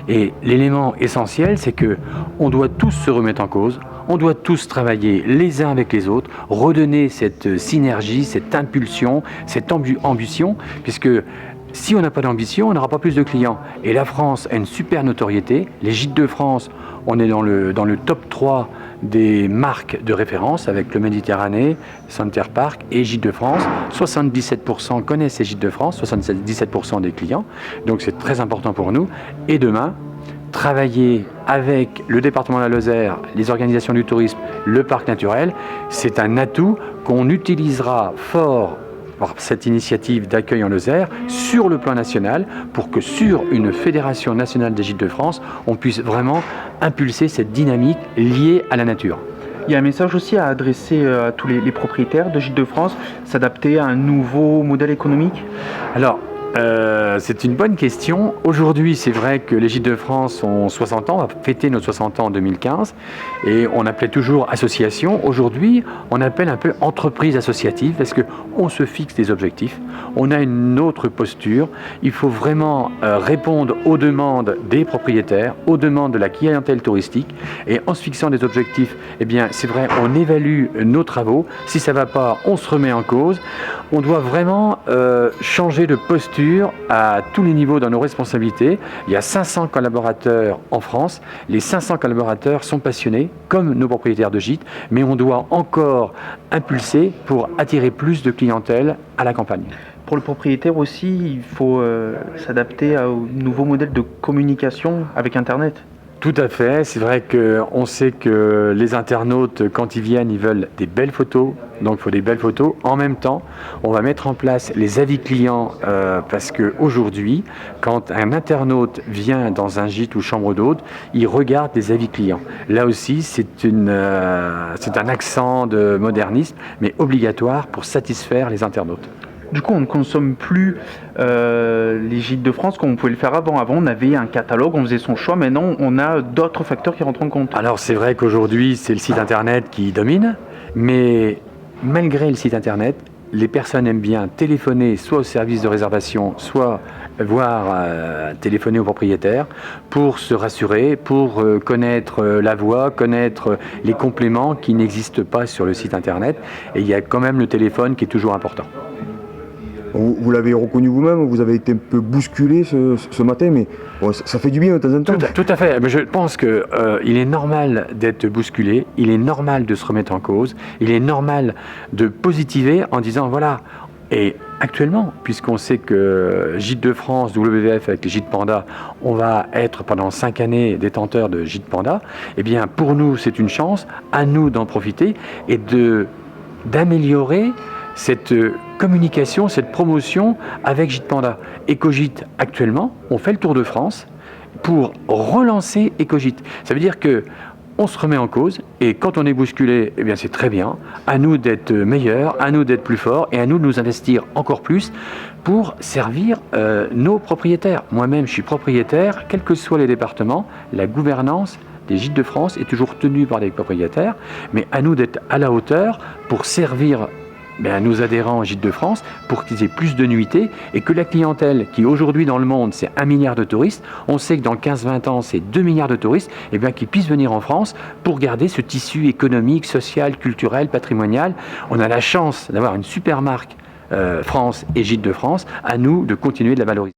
Et l'élément essentiel, c'est que on doit tous se remettre en cause, on doit tous travailler les uns avec les autres, redonner cette synergie, cette impulsion, cette ambition, puisque si on n'a pas d'ambition, on n'aura pas plus de clients. Et la France a une super notoriété. Les Gîtes de France, on est dans le top 3 des marques de référence avec le Méditerranée, Center Parcs et Gîtes de France. 77% connaissent les Gîtes de France, 77% des clients. Donc c'est très important pour nous. Et demain, travailler avec le département de la Lozère, les organisations du tourisme, le parc naturel, c'est un atout qu'on utilisera fort par cette initiative d'accueil en Lozère sur le plan national pour que sur une fédération nationale des Gîtes de France, on puisse vraiment impulser cette dynamique liée à la nature. Il y a un message aussi à adresser à tous les propriétaires de Gîtes de France, s'adapter à un nouveau modèle économique. Alors, c'est une bonne question. Aujourd'hui, c'est vrai que les Gîtes de France ont 60 ans, on va fêter nos 60 ans en 2015 et on appelait toujours association. Aujourd'hui, on appelle un peu entreprise associative parce qu'on se fixe des objectifs, on a une autre posture. Il faut vraiment répondre aux demandes des propriétaires, aux demandes de la clientèle touristique et en se fixant des objectifs, eh bien, c'est vrai, on évalue nos travaux. Si ça ne va pas, on se remet en cause. On doit vraiment changer de posture à tous les niveaux dans nos responsabilités. Il y a 500 collaborateurs en France. Les 500 collaborateurs sont passionnés, comme nos propriétaires de gîtes, mais on doit encore impulser pour attirer plus de clientèle à la campagne. Pour le propriétaire aussi, il faut s'adapter au nouveau modèle de communication avec Internet. Tout à fait, c'est vrai qu'on sait que les internautes, quand ils viennent, ils veulent des belles photos, donc il faut des belles photos. En même temps, on va mettre en place les avis clients parce qu'aujourd'hui, quand un internaute vient dans un gîte ou chambre d'hôte, il regarde les avis clients. Là aussi, c'est un accent de modernisme, mais obligatoire pour satisfaire les internautes. Du coup, on ne consomme plus les Gîtes de France comme on pouvait le faire avant. Avant, on avait un catalogue, on faisait son choix. Maintenant, on a d'autres facteurs qui rentrent en compte. Alors, c'est vrai qu'aujourd'hui, c'est le site internet qui domine, mais malgré le site internet, les personnes aiment bien téléphoner soit au service de réservation, soit téléphoner au propriétaire pour se rassurer, pour connaître la voie, connaître les compléments qui n'existent pas sur le site internet. Et il y a quand même le téléphone qui est toujours important. Vous l'avez reconnu vous-même, vous avez été un peu bousculé ce matin, mais bon, ça fait du bien de temps en temps. Tout à fait. Je pense qu'il est normal d'être bousculé, il est normal de se remettre en cause, il est normal de positiver en disant voilà. Et actuellement, puisqu'on sait que Gîtes de France, WWF avec les Gîtes Panda, on va être pendant 5 années détenteurs de Gîtes Panda, eh bien pour nous c'est une chance, à nous d'en profiter et d'améliorer cette communication, cette promotion avec Gîtes Panda. Ecogîtes, actuellement, on fait le tour de France pour relancer Ecogîtes. Ça veut dire que on se remet en cause et quand on est bousculé, eh bien c'est très bien. À nous d'être meilleurs, à nous d'être plus forts et à nous de nous investir encore plus pour servir nos propriétaires. Moi-même, je suis propriétaire, quels que soient les départements, la gouvernance des Gîtes de France est toujours tenue par des propriétaires, mais à nous d'être à la hauteur pour servir nos adhérents Gîtes de France pour qu'ils aient plus de nuitées et que la clientèle qui aujourd'hui dans le monde c'est 1 milliard de touristes, on sait que dans 15-20 ans c'est 2 milliards de touristes, et bien qu'ils puissent venir en France pour garder ce tissu économique, social, culturel, patrimonial. On a la chance d'avoir une super marque France et Gîtes de France, à nous de continuer de la valoriser.